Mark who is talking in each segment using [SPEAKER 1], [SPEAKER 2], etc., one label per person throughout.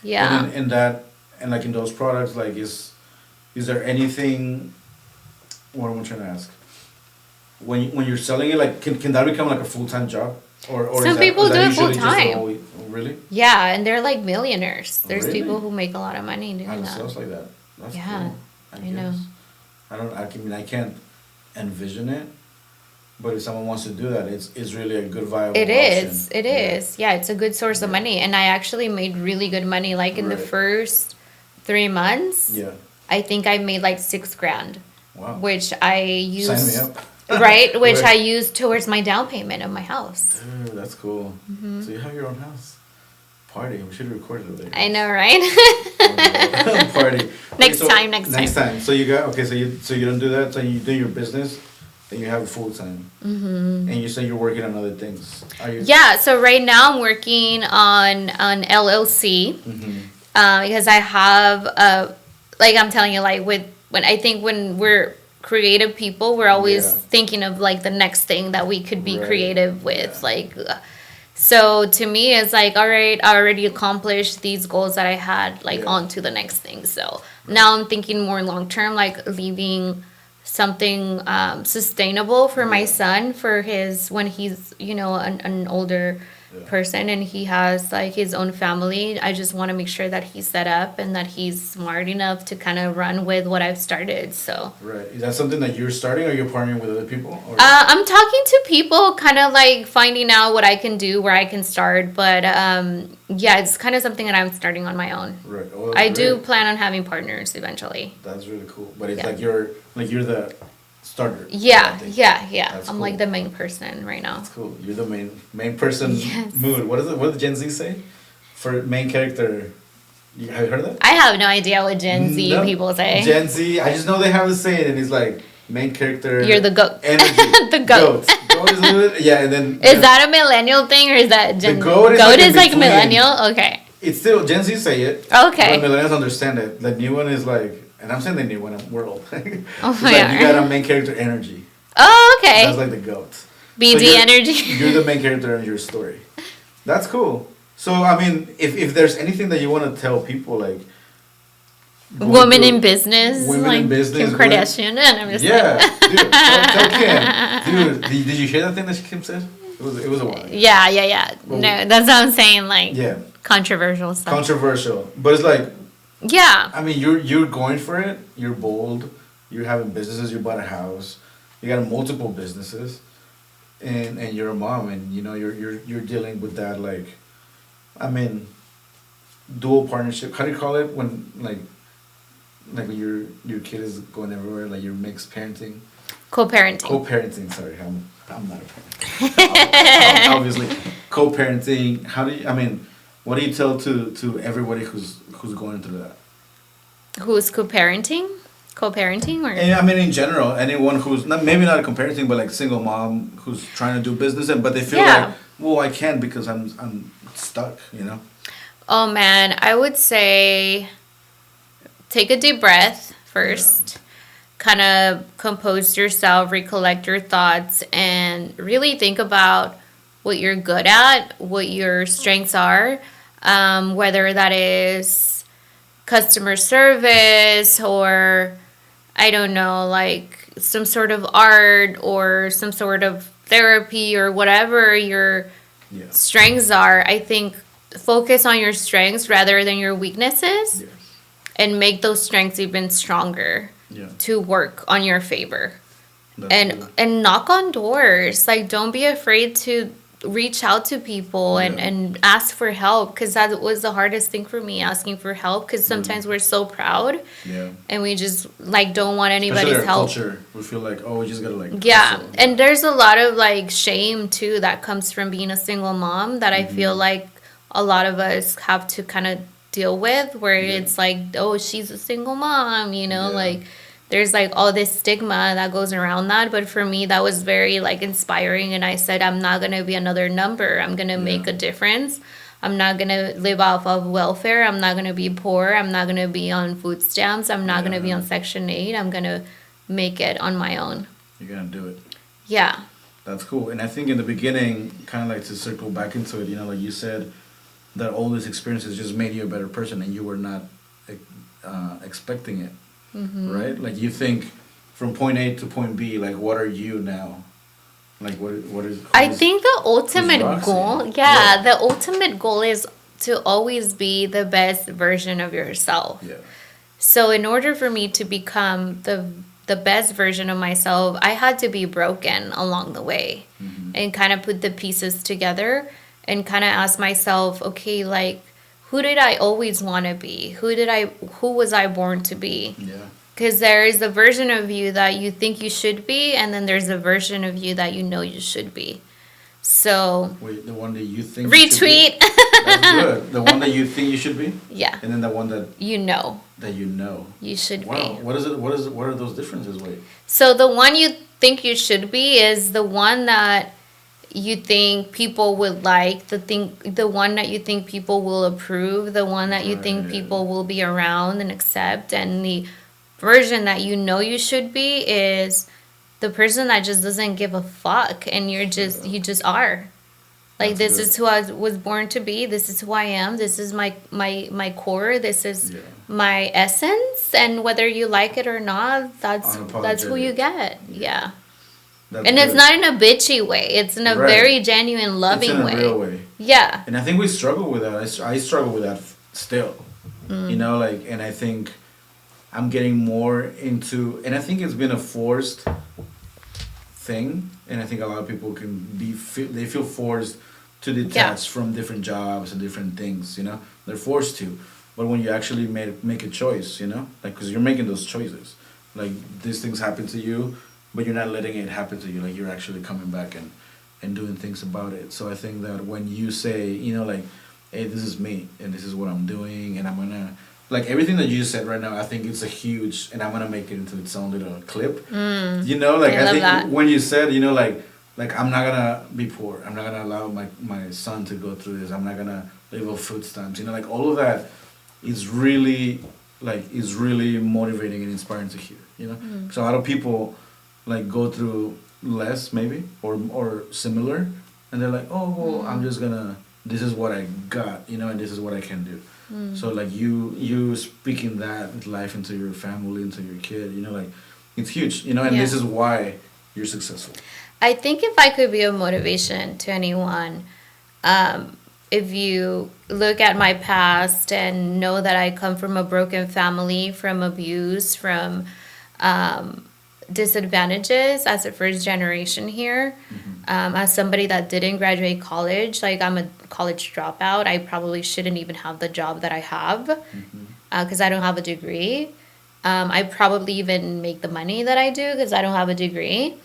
[SPEAKER 1] Yeah.
[SPEAKER 2] And in that, and like in those products, like is there anything? What am I trying to ask? When you're selling it, like can that become like a full-time job, or
[SPEAKER 1] Some people
[SPEAKER 2] is
[SPEAKER 1] do
[SPEAKER 2] that
[SPEAKER 1] it full
[SPEAKER 2] usually just
[SPEAKER 1] time.
[SPEAKER 2] always really?
[SPEAKER 1] Yeah, and they're like millionaires. There's
[SPEAKER 2] Really?
[SPEAKER 1] people who make a lot of money
[SPEAKER 2] Out
[SPEAKER 1] doing
[SPEAKER 2] of
[SPEAKER 1] that.
[SPEAKER 2] sales like that. That's
[SPEAKER 1] Yeah,
[SPEAKER 2] cool. I
[SPEAKER 1] I know.
[SPEAKER 2] guess. I don't. I mean, I can't envision it. But if someone wants to do that, it's really a good
[SPEAKER 1] It
[SPEAKER 2] viable option.
[SPEAKER 1] is. It
[SPEAKER 2] Yeah.
[SPEAKER 1] is. Yeah, it's a good source of
[SPEAKER 2] Yeah.
[SPEAKER 1] money. And I actually made really good money. Like in the
[SPEAKER 2] Right.
[SPEAKER 1] first 3 months,
[SPEAKER 2] Yeah.
[SPEAKER 1] I think I made like 6 grand,
[SPEAKER 2] Wow.
[SPEAKER 1] which I
[SPEAKER 2] Sign me
[SPEAKER 1] used,
[SPEAKER 2] up.
[SPEAKER 1] right? Which I
[SPEAKER 2] Right.
[SPEAKER 1] used towards my down payment of my house.
[SPEAKER 2] Dude, that's cool. So you have your own house. Party. We should have recorded it later.
[SPEAKER 1] I know, right?
[SPEAKER 2] Party.
[SPEAKER 1] Next
[SPEAKER 2] so
[SPEAKER 1] time, next
[SPEAKER 2] Next
[SPEAKER 1] time.
[SPEAKER 2] time. So you got okay. So you don't do that. So you do your business, then you have it full time. And you say you're working on other things. Are you?
[SPEAKER 1] Yeah, so right now I'm working on an LLC because I have like I'm telling you, like when we're creative people, we're always
[SPEAKER 2] Yeah.
[SPEAKER 1] thinking of like the next thing that we could be
[SPEAKER 2] Right.
[SPEAKER 1] creative with.
[SPEAKER 2] Yeah.
[SPEAKER 1] Like, so to me, it's like, all right, I already accomplished these goals that I had, like
[SPEAKER 2] Yeah.
[SPEAKER 1] on to the next thing. So now I'm thinking more long term, like leaving something sustainable for my
[SPEAKER 2] Yeah.
[SPEAKER 1] son for his when he's an older
[SPEAKER 2] Yeah.
[SPEAKER 1] person and he has like his own family. I just want to make sure that he's set up and that he's smart enough to kind of run with what I've started. So
[SPEAKER 2] Right. Is that something that you're starting, or you're partnering with other people? Or?
[SPEAKER 1] I'm talking to people, kind of like finding out what I can do, where I can start. But yeah, it's kind of something that I'm starting on my own.
[SPEAKER 2] Right. Oh, that's
[SPEAKER 1] I do
[SPEAKER 2] great.
[SPEAKER 1] plan on having partners eventually.
[SPEAKER 2] That's really cool. But it's
[SPEAKER 1] Yeah.
[SPEAKER 2] you're the starter.
[SPEAKER 1] Yeah,
[SPEAKER 2] I think.
[SPEAKER 1] yeah.
[SPEAKER 2] That's
[SPEAKER 1] I'm
[SPEAKER 2] cool.
[SPEAKER 1] like the main person right now.
[SPEAKER 2] That's cool. You're the main person.
[SPEAKER 1] Yes.
[SPEAKER 2] Mood. What is it? What did Gen Z say? For main character. Have you heard of that?
[SPEAKER 1] I have no idea what Gen Z
[SPEAKER 2] No.
[SPEAKER 1] people say.
[SPEAKER 2] Gen Z. I just know they have the saying, and it's like main character.
[SPEAKER 1] You're the goat.
[SPEAKER 2] Energy.
[SPEAKER 1] The goat.
[SPEAKER 2] Goat is a little, yeah, and then
[SPEAKER 1] Is that a millennial thing or is that Gen
[SPEAKER 2] goat is
[SPEAKER 1] Goat
[SPEAKER 2] like in
[SPEAKER 1] is like
[SPEAKER 2] between.
[SPEAKER 1] millennial? Okay.
[SPEAKER 2] it's still Gen Z say it.
[SPEAKER 1] Okay.
[SPEAKER 2] But millennials understand it. The new one is like, and I'm saying the new one. We're old.
[SPEAKER 1] Oh
[SPEAKER 2] It's
[SPEAKER 1] my
[SPEAKER 2] like
[SPEAKER 1] God.
[SPEAKER 2] you got a main character energy.
[SPEAKER 1] Oh, okay.
[SPEAKER 2] That's like the goat.
[SPEAKER 1] BD
[SPEAKER 2] you're-
[SPEAKER 1] energy.
[SPEAKER 2] You're the main character in your story. That's cool. So I mean, if there's anything that you want to tell people, like
[SPEAKER 1] Women in business.
[SPEAKER 2] women
[SPEAKER 1] like
[SPEAKER 2] in business,
[SPEAKER 1] Kim Kardashian. And I'm just
[SPEAKER 2] yeah,
[SPEAKER 1] like.
[SPEAKER 2] dude, tell Kim, dude. Did you hear that thing that Kim said? It was a while.
[SPEAKER 1] Yeah.
[SPEAKER 2] Well,
[SPEAKER 1] No, that's what I'm saying. Like
[SPEAKER 2] Yeah,
[SPEAKER 1] controversial stuff.
[SPEAKER 2] controversial, but it's like,
[SPEAKER 1] Yeah.
[SPEAKER 2] I mean, you're going for it. You're bold. You're having businesses. You bought a house. You got multiple businesses, and you're a mom, and you know you're dealing with that, like, I mean, dual partnership. How do you call it when like when your kid is going everywhere, like you're mixed parenting,
[SPEAKER 1] Co-parenting.
[SPEAKER 2] co-parenting. Sorry, I'm not a parent. Obviously, co-parenting. How do you? I mean, what do you tell to everybody who's going through that?
[SPEAKER 1] Who's co-parenting? Co-parenting or?
[SPEAKER 2] And I mean, in general, anyone who's not maybe not a comparing, but like single mom who's trying to do business, but they feel
[SPEAKER 1] Yeah.
[SPEAKER 2] like, well, I can't because I'm stuck, you know.
[SPEAKER 1] Oh man, I would say take a deep breath first. Kind of compose yourself, recollect your thoughts, and really think about what you're good at, what your strengths are, whether that is customer service or I don't know, like some sort of art or some sort of therapy or whatever your
[SPEAKER 2] Yeah.
[SPEAKER 1] strengths are. I think focus on your strengths rather than your weaknesses
[SPEAKER 2] Yeah.
[SPEAKER 1] and make those strengths even stronger
[SPEAKER 2] Yeah.
[SPEAKER 1] to work on your favor.
[SPEAKER 2] That's
[SPEAKER 1] And
[SPEAKER 2] cool.
[SPEAKER 1] and knock on doors. Like don't be afraid to reach out to people
[SPEAKER 2] Yeah.
[SPEAKER 1] and ask for help because that was the hardest thing for me, asking for help because sometimes we're so proud
[SPEAKER 2] Yeah.
[SPEAKER 1] and we just like don't want
[SPEAKER 2] Especially
[SPEAKER 1] anybody's
[SPEAKER 2] our
[SPEAKER 1] help.
[SPEAKER 2] culture, we feel like, oh, we just gotta like.
[SPEAKER 1] Yeah,
[SPEAKER 2] hustle.
[SPEAKER 1] and there's a lot of like shame too that comes from being a single mom that I feel like a lot of us have to kind of deal with where
[SPEAKER 2] Yeah.
[SPEAKER 1] it's like, oh, she's a single mom,
[SPEAKER 2] Yeah.
[SPEAKER 1] like there's like all this stigma that goes around that. But for me, that was very like inspiring. And I said, I'm not going to be another number. I'm going to make
[SPEAKER 2] Yeah.
[SPEAKER 1] a difference. I'm not going to live off of welfare. I'm not going to be poor. I'm not going to be on food stamps. I'm not going to be
[SPEAKER 2] Yeah.
[SPEAKER 1] on Section 8. I'm going to make it on my own.
[SPEAKER 2] You're gonna do it.
[SPEAKER 1] Yeah.
[SPEAKER 2] That's cool. And I think in the beginning, kind of like to circle back into it, you know, like you said, that all these experiences just made you a better person and you were not expecting it, right? Like you think from point A to point B, like what are you now? Like what is?
[SPEAKER 1] I think the ultimate
[SPEAKER 2] Roxy?
[SPEAKER 1] goal, yeah, the ultimate goal is to always be the best version of yourself.
[SPEAKER 2] Yeah.
[SPEAKER 1] So in order for me to become the best version of myself, I had to be broken along the way and kind of put the pieces together and kind of ask myself, okay, like who did I always want to be? Who was I born to be?
[SPEAKER 2] Yeah.
[SPEAKER 1] Because there is a version of you that you think you should be, and then there's a version of you that you know you should be. So
[SPEAKER 2] Wait, the one that you think you should be?
[SPEAKER 1] retweet.
[SPEAKER 2] That's good. The one that you think you should be,
[SPEAKER 1] Yeah,
[SPEAKER 2] and then the one that
[SPEAKER 1] you know
[SPEAKER 2] you know.
[SPEAKER 1] you should
[SPEAKER 2] Wow.
[SPEAKER 1] be.
[SPEAKER 2] What is it? What is it? What are those differences? Wait.
[SPEAKER 1] So the one you think you should be is the one that you think people would like, the one that you think people will approve, the one that you think
[SPEAKER 2] Right.
[SPEAKER 1] people will be around and accept, and the version that you know you should be is the person that just doesn't give a fuck, and you just are. Like,
[SPEAKER 2] That's
[SPEAKER 1] this
[SPEAKER 2] good.
[SPEAKER 1] is who I was born to be. This is who I am. This is my core. This is
[SPEAKER 2] Yeah.
[SPEAKER 1] my essence. And whether you like it or not, that's who you
[SPEAKER 2] Unapologetic.
[SPEAKER 1] get. Yeah.
[SPEAKER 2] That's
[SPEAKER 1] And it's
[SPEAKER 2] good.
[SPEAKER 1] not in a bitchy way. It's in a
[SPEAKER 2] Right.
[SPEAKER 1] very genuine,
[SPEAKER 2] It's
[SPEAKER 1] loving
[SPEAKER 2] in a
[SPEAKER 1] way.
[SPEAKER 2] real way.
[SPEAKER 1] Yeah.
[SPEAKER 2] And I think we struggle with that. I struggle with that still. You know, like, and I think I'm getting more into, and I think it's been a forced thing. And I think a lot of people they feel forced to detach from different jobs and different things. You know, they're forced to. But when you actually make a choice, you know, like, because you're making those choices, like these things happen to you, but you're not letting it happen to you. Like you're actually coming back and doing things about it. So I think that when you say, you know, like, hey, this is me and this is what I'm doing, and I'm gonna, like, everything that you just said right now, I think it's a huge, and I'm gonna make it into its own little clip. You know, like,
[SPEAKER 1] I
[SPEAKER 2] I
[SPEAKER 1] love
[SPEAKER 2] think
[SPEAKER 1] that.
[SPEAKER 2] when you said, you know, like I'm not gonna be poor. I'm not gonna allow my son to go through this. I'm not gonna live off food stamps. You know, like all of that is really motivating and inspiring to hear. You know, so a lot of people like go through less maybe or similar, and they're like, oh well, I'm just gonna. This is what I got. You know, and this is what I can do. So like you speaking that life into your family, into your kid. You know, like it's huge. You know, and
[SPEAKER 1] Yeah.
[SPEAKER 2] this is why you're successful.
[SPEAKER 1] I think if I could be a motivation to anyone, if you look at my past and know that I come from a broken family, from abuse, from disadvantages as a first generation here, as somebody that didn't graduate college, like I'm a college dropout, I probably shouldn't even have the job that I have because I don't have a degree. I probably even make the money that I do because I don't have a degree.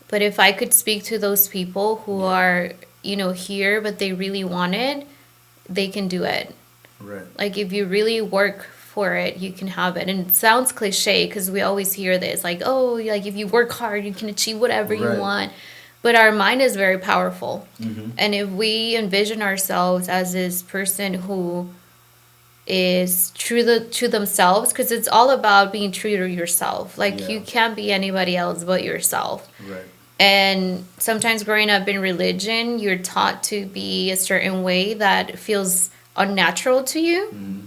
[SPEAKER 1] But if I could speak to those people who are, here, but they really want it, they can do it.
[SPEAKER 2] Right.
[SPEAKER 1] Like, if you really work for it, you can have it. And it sounds cliche because we always hear this, like, oh, like if you work hard, you can achieve whatever you
[SPEAKER 2] Right.
[SPEAKER 1] want. But our mind is very powerful.
[SPEAKER 2] Mm-hmm.
[SPEAKER 1] And if we envision ourselves as this person who is true to themselves, because it's all about being true to yourself. Like,
[SPEAKER 2] Yeah.
[SPEAKER 1] you can't be anybody else but yourself.
[SPEAKER 2] Right.
[SPEAKER 1] And sometimes growing up in religion, you're taught to be a certain way that feels unnatural to you.
[SPEAKER 2] Mm-hmm.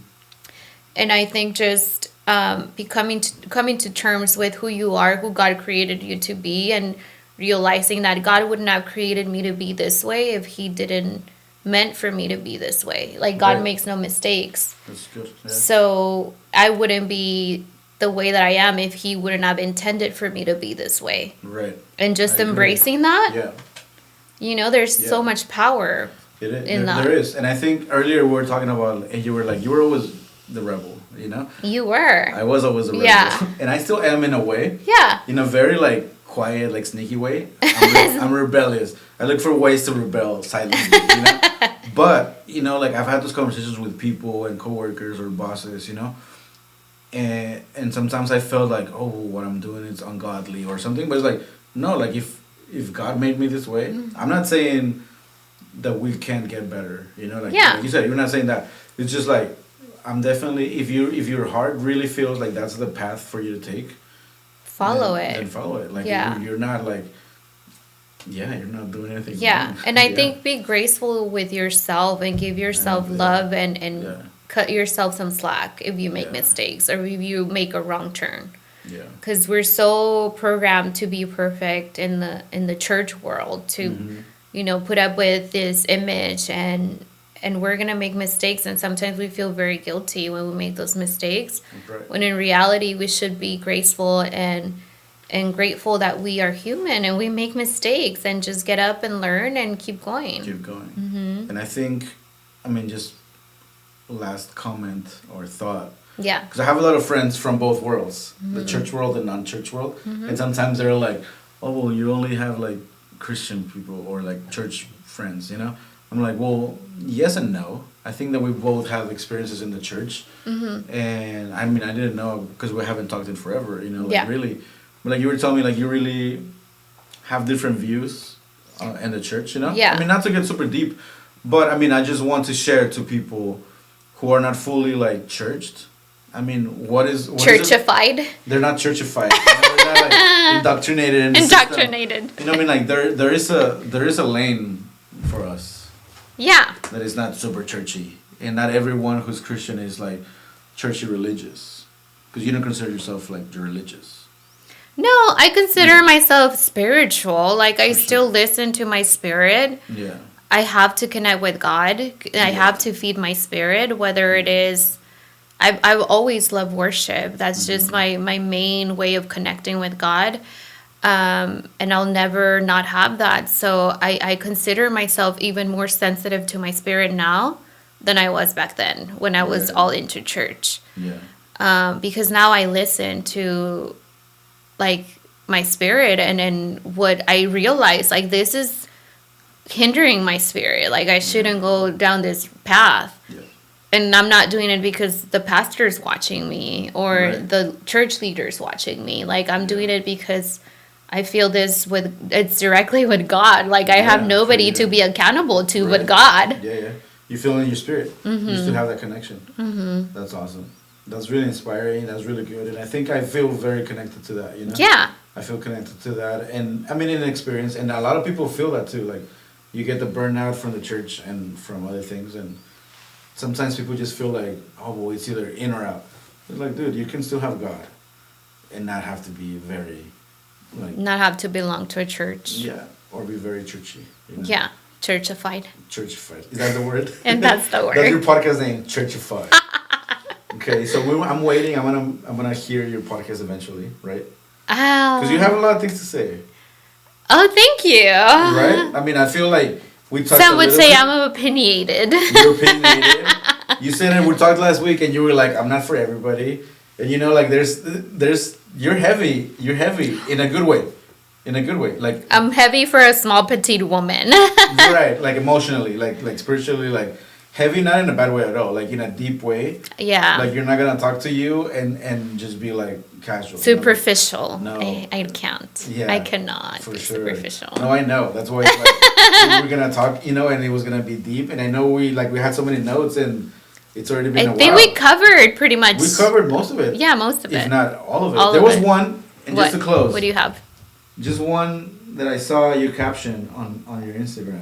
[SPEAKER 1] And I think just coming to terms with who you are, who God created you to be, and realizing that God wouldn't have created me to be this way if He didn't meant for me to be this way. Like, God
[SPEAKER 2] Right.
[SPEAKER 1] makes no mistakes.
[SPEAKER 2] That's good. Yeah.
[SPEAKER 1] So I wouldn't be the way that I am if He wouldn't have intended for me to be this way.
[SPEAKER 2] Right.
[SPEAKER 1] And just
[SPEAKER 2] I agree.
[SPEAKER 1] embracing that,
[SPEAKER 2] Yeah.
[SPEAKER 1] there's
[SPEAKER 2] Yeah.
[SPEAKER 1] so much power.
[SPEAKER 2] It is.
[SPEAKER 1] In that.
[SPEAKER 2] There is, and I think earlier we were talking about, and you were always the rebel. You know.
[SPEAKER 1] You were.
[SPEAKER 2] I was always the rebel.
[SPEAKER 1] Yeah.
[SPEAKER 2] And I still am in a way.
[SPEAKER 1] Yeah.
[SPEAKER 2] In a very like quiet, like sneaky way. I'm rebellious. I look for ways to rebel silently. You know. But like I've had those conversations with people and coworkers or bosses. And sometimes I felt like, oh, what I'm doing is ungodly or something. But it's like, no, like if God made me this way, I'm not saying that we can't get better. Like,
[SPEAKER 1] Yeah.
[SPEAKER 2] like you said, you're not saying that. It's just like, I'm definitely, if your heart really feels like that's the path for you to take,
[SPEAKER 1] Follow
[SPEAKER 2] then
[SPEAKER 1] it.
[SPEAKER 2] follow it. Like
[SPEAKER 1] Yeah.
[SPEAKER 2] you're not like, Yeah, you're not doing anything
[SPEAKER 1] Yeah,
[SPEAKER 2] wrong.
[SPEAKER 1] and I
[SPEAKER 2] Yeah.
[SPEAKER 1] think be graceful with yourself and give yourself
[SPEAKER 2] And
[SPEAKER 1] love and
[SPEAKER 2] yeah,
[SPEAKER 1] cut yourself some slack if you make
[SPEAKER 2] yeah,
[SPEAKER 1] mistakes or if you make a wrong turn.
[SPEAKER 2] yeah.
[SPEAKER 1] Because we're so programmed to be perfect in the church world to,
[SPEAKER 2] Mm-hmm.
[SPEAKER 1] put up with this image and we're gonna make mistakes and sometimes we feel very guilty when we make those mistakes.
[SPEAKER 2] Right.
[SPEAKER 1] When in reality we should be graceful and grateful that we are human and we make mistakes and just get up and learn and keep going.
[SPEAKER 2] Keep going.
[SPEAKER 1] Mm-hmm.
[SPEAKER 2] And I think, I mean, just last comment or thought.
[SPEAKER 1] Yeah.
[SPEAKER 2] Because I have a lot of friends from both worlds, the church world and non-church world. And sometimes they're like, oh, well, you only have like Christian people or like church friends, you know? I'm like, well, yes and no. I think that we both have experiences in the church. And I mean, I didn't know because we haven't talked in forever, you know, like
[SPEAKER 1] Yeah.
[SPEAKER 2] really. But like you were telling me, like you really have different views in the church, you know?
[SPEAKER 1] Yeah.
[SPEAKER 2] I mean, not to get super deep, but I mean, I just want to share to people who are not fully like churched. I mean, what is it?
[SPEAKER 1] Churchified.
[SPEAKER 2] They're not churchified. You know, they're not like indoctrinated in the
[SPEAKER 1] Indoctrinated.
[SPEAKER 2] system. You know what I mean? Like there is a lane for us
[SPEAKER 1] Yeah.
[SPEAKER 2] that is not super churchy, and not everyone who's Christian is like churchy religious, because you don't consider yourself like religious.
[SPEAKER 1] No, I consider myself spiritual. Like I
[SPEAKER 2] For
[SPEAKER 1] still
[SPEAKER 2] sure.
[SPEAKER 1] listen to my spirit.
[SPEAKER 2] Yeah.
[SPEAKER 1] I have to connect with God. I have to feed my spirit, whether it is. I've always loved worship. That's just my main way of connecting with God. And I'll never not have that. So I consider myself even more sensitive to my spirit now than I was back then when I was
[SPEAKER 2] Right.
[SPEAKER 1] all into church.
[SPEAKER 2] Yeah.
[SPEAKER 1] Because now I listen to like my spirit and what I realize like this is hindering my spirit. Like I shouldn't go down this path.
[SPEAKER 2] Yeah.
[SPEAKER 1] And I'm not doing it because the pastor's watching me or
[SPEAKER 2] Right.
[SPEAKER 1] the church leader's watching me. Like I'm doing it because I feel it's directly with God. Like I have
[SPEAKER 2] Yeah,
[SPEAKER 1] nobody
[SPEAKER 2] for
[SPEAKER 1] to
[SPEAKER 2] you.
[SPEAKER 1] be accountable to
[SPEAKER 2] Right.
[SPEAKER 1] but God.
[SPEAKER 2] Yeah, yeah. You feel it in your spirit. You still have that connection. That's awesome. That's really inspiring. That's really good. And I think I feel very connected to that, you know?
[SPEAKER 1] Yeah.
[SPEAKER 2] I feel connected to that. And I mean, in experience, and a lot of people feel that too. Like, you get the burnout from the church and from other things. And sometimes people just feel like, oh, well, it's either in or out. It's like, dude, you can still have God and not have to be very, like,
[SPEAKER 1] Not have to belong to a church.
[SPEAKER 2] yeah, or be very churchy. You know?
[SPEAKER 1] Yeah. Churchified.
[SPEAKER 2] Churchified. Is that the word?
[SPEAKER 1] And that's the
[SPEAKER 2] That's your
[SPEAKER 1] word.
[SPEAKER 2] podcast name, Churchified. Okay, so I'm waiting. I'm gonna hear your podcast eventually, right? Because you have a lot of things to say,
[SPEAKER 1] Oh, thank you.
[SPEAKER 2] right? I mean, I feel like we talked.
[SPEAKER 1] Some
[SPEAKER 2] a
[SPEAKER 1] would
[SPEAKER 2] little
[SPEAKER 1] say
[SPEAKER 2] bit.
[SPEAKER 1] I'm opinionated.
[SPEAKER 2] You're opinionated. You said it. We talked last week, and you were like, "I'm not for everybody." And you know, like there's you're heavy. You're heavy in a good way, in a good way. Like
[SPEAKER 1] I'm heavy for a small petite woman.
[SPEAKER 2] right, like emotionally, like spiritually, like heavy, not in a bad way at all. Like in a deep way.
[SPEAKER 1] Yeah.
[SPEAKER 2] Like you're not gonna talk to you and just be like casual.
[SPEAKER 1] Superficial.
[SPEAKER 2] No.
[SPEAKER 1] I can't.
[SPEAKER 2] Yeah,
[SPEAKER 1] I cannot
[SPEAKER 2] for
[SPEAKER 1] be
[SPEAKER 2] sure.
[SPEAKER 1] superficial.
[SPEAKER 2] No, I know. That's why like, we were gonna talk, you know, and it was gonna be deep. And I know we had so many notes, and it's already been
[SPEAKER 1] I
[SPEAKER 2] a
[SPEAKER 1] think
[SPEAKER 2] while.
[SPEAKER 1] we covered pretty much.
[SPEAKER 2] We covered most of it.
[SPEAKER 1] Yeah, most of
[SPEAKER 2] if
[SPEAKER 1] it.
[SPEAKER 2] not all of it.
[SPEAKER 1] All
[SPEAKER 2] There
[SPEAKER 1] of
[SPEAKER 2] was
[SPEAKER 1] it.
[SPEAKER 2] one, and
[SPEAKER 1] What?
[SPEAKER 2] just to close.
[SPEAKER 1] What do you have?
[SPEAKER 2] Just one that I saw you caption on your Instagram.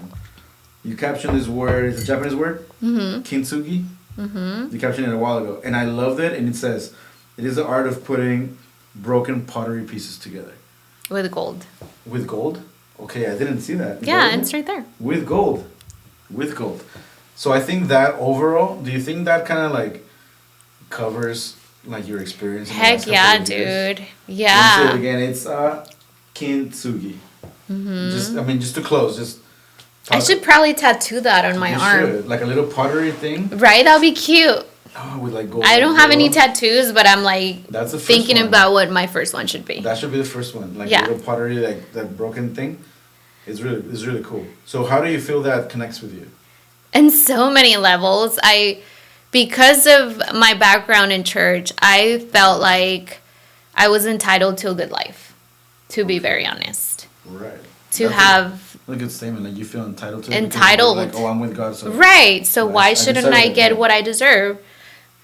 [SPEAKER 2] You captioned this word. It's a Japanese word.
[SPEAKER 1] Mm-hmm.
[SPEAKER 2] Kintsugi.
[SPEAKER 1] Mm-hmm.
[SPEAKER 2] You captioned it a while ago, and I loved it. And it says, "It is the art of putting broken pottery pieces together
[SPEAKER 1] With gold.
[SPEAKER 2] with gold." Okay, I didn't see that.
[SPEAKER 1] Yeah,
[SPEAKER 2] Gold?
[SPEAKER 1] it's right there.
[SPEAKER 2] With gold, with gold. So I think that overall, do you think that kind of like covers like your experience? In the last
[SPEAKER 1] Heck
[SPEAKER 2] couple
[SPEAKER 1] yeah,
[SPEAKER 2] of years?
[SPEAKER 1] dude.
[SPEAKER 2] Let's say it
[SPEAKER 1] Yeah.
[SPEAKER 2] again. It's kintsugi.
[SPEAKER 1] Mm-hmm.
[SPEAKER 2] Just to close, just.
[SPEAKER 1] I should probably tattoo that on my
[SPEAKER 2] You
[SPEAKER 1] arm.
[SPEAKER 2] should. Like a little pottery thing.
[SPEAKER 1] Right? That'll be cute.
[SPEAKER 2] Oh, with like gold.
[SPEAKER 1] I don't have any
[SPEAKER 2] gold.
[SPEAKER 1] tattoos, but I'm like
[SPEAKER 2] That's the first
[SPEAKER 1] thinking
[SPEAKER 2] one.
[SPEAKER 1] about what my first one should be.
[SPEAKER 2] That should be the first one. Like
[SPEAKER 1] Yeah.
[SPEAKER 2] little pottery, like that broken thing. It's really cool. So how do you feel that connects with you?
[SPEAKER 1] In so many levels. Because of my background in church, I felt like I was entitled to a good life, to be very honest.
[SPEAKER 2] Right.
[SPEAKER 1] To
[SPEAKER 2] That's
[SPEAKER 1] have,
[SPEAKER 2] a good statement. Like you feel entitled to it because
[SPEAKER 1] Entitled.
[SPEAKER 2] you're like, oh, I'm with God. So
[SPEAKER 1] right, so
[SPEAKER 2] Right,
[SPEAKER 1] why
[SPEAKER 2] I
[SPEAKER 1] shouldn't
[SPEAKER 2] deserve
[SPEAKER 1] I
[SPEAKER 2] it,
[SPEAKER 1] get
[SPEAKER 2] yeah.
[SPEAKER 1] what I deserve?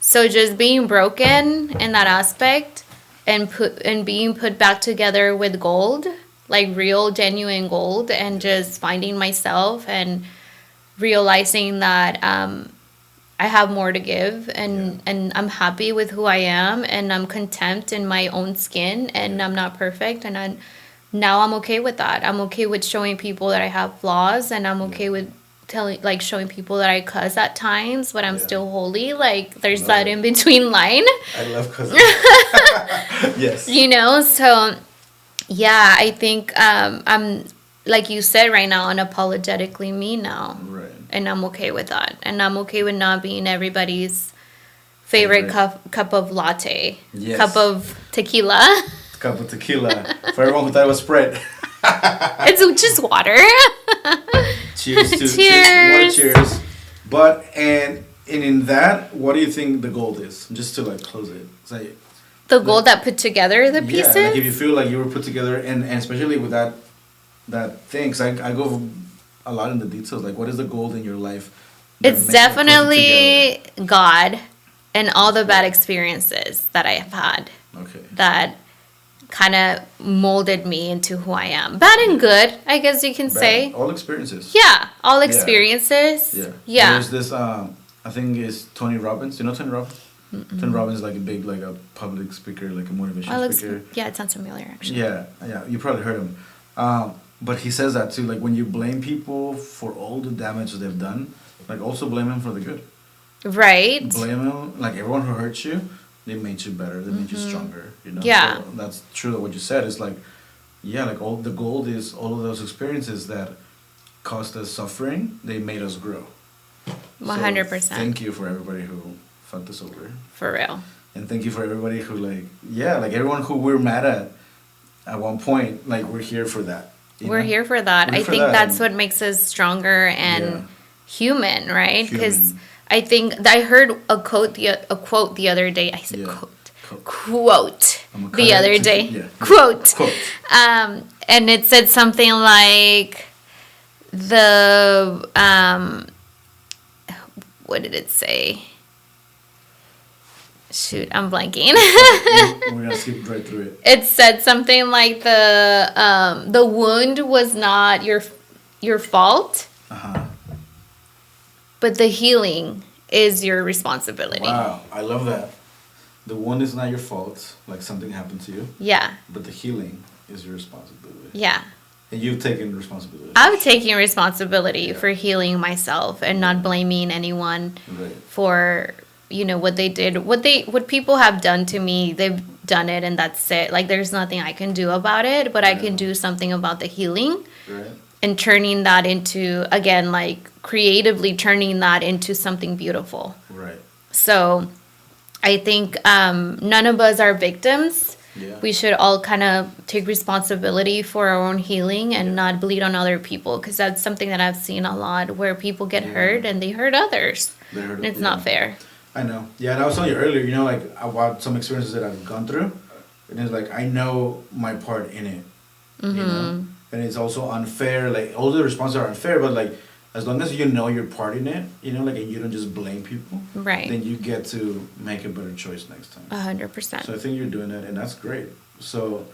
[SPEAKER 1] So just being broken in that aspect and being put back together with gold, like real, genuine gold, and just finding myself and realizing that I have more to give, and I'm happy with who I am, and I'm content in my own skin, and I'm not perfect, and now I'm okay with that. I'm okay with showing people that I have flaws, and I'm okay with showing people that I cuss at times, but I'm still holy. Like there's that in between line.
[SPEAKER 2] I love cussing. Yes.
[SPEAKER 1] You know, so yeah, I think I'm like you said right now, unapologetically me now.
[SPEAKER 2] Right.
[SPEAKER 1] And I'm okay with that. And I'm okay with not being everybody's favorite cup of latte.
[SPEAKER 2] Yes.
[SPEAKER 1] Cup of tequila.
[SPEAKER 2] Cup of tequila. For everyone who thought it was Sprite.
[SPEAKER 1] It's just water.
[SPEAKER 2] Cheers to
[SPEAKER 1] Cheers.
[SPEAKER 2] cheers. But and in that, what do you think the gold is? Just to like close it. It's like,
[SPEAKER 1] The gold that put together the pieces.
[SPEAKER 2] yeah, like if you feel like you were put together, and especially with that thing, 'cause I go a lot in the details. Like, what is the gold in your life?
[SPEAKER 1] It's definitely God and all the bad experiences that I have had.
[SPEAKER 2] Okay.
[SPEAKER 1] That kind of molded me into who I am. Bad and good, I guess you can say.
[SPEAKER 2] All experiences.
[SPEAKER 1] Yeah, all experiences.
[SPEAKER 2] Yeah.
[SPEAKER 1] Yeah.
[SPEAKER 2] There's this, I think it's Tony Robbins. You know Tony Robbins? Tony Robbins is like a big, like a public speaker, like a motivational speaker.
[SPEAKER 1] Yeah, it sounds familiar actually.
[SPEAKER 2] Yeah, you probably heard him. But he says that too, like when you blame people for all the damage they've done, like also blame them for the good.
[SPEAKER 1] Right.
[SPEAKER 2] Blame them, like everyone who hurt you, they made you better, they made you stronger, you know?
[SPEAKER 1] Yeah.
[SPEAKER 2] So that's true what you said. It's like, yeah, like all the gold is all of those experiences that caused us suffering, they made us grow.
[SPEAKER 1] 100%.
[SPEAKER 2] So thank you for everybody who fucked us over.
[SPEAKER 1] For real.
[SPEAKER 2] And thank you for everybody who like everyone who we're mad at one point, like we're here for that.
[SPEAKER 1] We're here for that. I think that's what makes us stronger and human, right? Because I think I heard a quote the other day. I said quote the other day.
[SPEAKER 2] Yeah.
[SPEAKER 1] Quote. And it said something like what did it say? Shoot, I'm blanking.
[SPEAKER 2] We're gonna skip right through it.
[SPEAKER 1] It said something like the wound was not your fault, but the healing is your responsibility.
[SPEAKER 2] Wow, I love that. The wound is not your fault, like something happened to you.
[SPEAKER 1] Yeah.
[SPEAKER 2] But the healing is your responsibility.
[SPEAKER 1] Yeah.
[SPEAKER 2] And you've taken responsibility.
[SPEAKER 1] I'm taking responsibility for healing myself and not blaming anyone for what they did, what people have done to me. They've done it and that's it. Like there's nothing I can do about it, but I can do something about the healing and turning that into, again, like creatively turning that into something beautiful.
[SPEAKER 2] Right.
[SPEAKER 1] So I think none of us are victims.
[SPEAKER 2] Yeah.
[SPEAKER 1] We should all kind of take responsibility for our own healing and not bleed on other people, because that's something that I've seen a lot where people get hurt and they hurt others. And it's not fair.
[SPEAKER 2] I know. Yeah, and I was telling you earlier, like about some experiences that I've gone through, and it's like I know my part in it, you know, and it's also unfair. Like all the responses are unfair, but like as long as you know your part in it, like, and you don't just blame people,
[SPEAKER 1] right?
[SPEAKER 2] Then you get to make a better choice next time.
[SPEAKER 1] 100%.
[SPEAKER 2] So I think you're doing it, and that's great. So.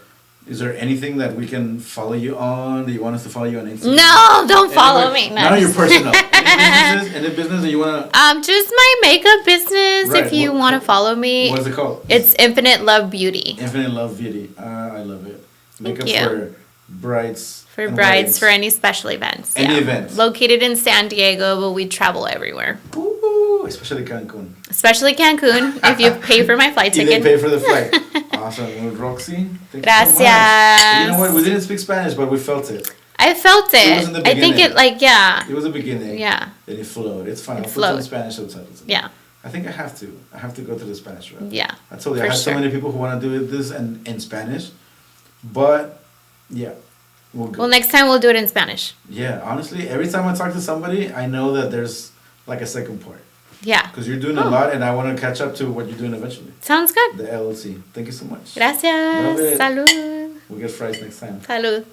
[SPEAKER 2] Is there anything that we can follow you on? Do you want us to follow you on Instagram?
[SPEAKER 1] No, don't follow me.
[SPEAKER 2] None of your personal. Any business that you want to...
[SPEAKER 1] just my makeup business, if you want to follow me.
[SPEAKER 2] What is it called?
[SPEAKER 1] It's Infinite Love Beauty.
[SPEAKER 2] Infinite Love Beauty. I love it. Makeup for brides.
[SPEAKER 1] For brides, for any special events.
[SPEAKER 2] Any events.
[SPEAKER 1] Located in San Diego, but we travel everywhere.
[SPEAKER 2] Ooh, especially Cancun.
[SPEAKER 1] Especially Cancun, if you pay for my flight ticket.
[SPEAKER 2] You pay for the flight. Awesome. Well, Roxy, thank
[SPEAKER 1] Gracias.
[SPEAKER 2] you so much. You know what? We didn't speak Spanish, but we felt it.
[SPEAKER 1] I felt it.
[SPEAKER 2] It was in the beginning.
[SPEAKER 1] I think it
[SPEAKER 2] It was the beginning.
[SPEAKER 1] Yeah.
[SPEAKER 2] Then it flowed. It's fine. I'll put some Spanish subtitles in.
[SPEAKER 1] Yeah.
[SPEAKER 2] I think I have to. I have to go to the Spanish route.
[SPEAKER 1] Yeah.
[SPEAKER 2] I told you, I have so many people who want to do this in Spanish. But, yeah.
[SPEAKER 1] Well, next time we'll do it in Spanish.
[SPEAKER 2] Yeah, honestly, every time I talk to somebody, I know that there's like a second part.
[SPEAKER 1] Yeah.
[SPEAKER 2] Because you're doing a lot, and I want to catch up to what you're doing eventually.
[SPEAKER 1] Sounds good.
[SPEAKER 2] The LLC. Thank you so much.
[SPEAKER 1] Gracias. Salud.
[SPEAKER 2] We'll get fries next time.
[SPEAKER 1] Salud.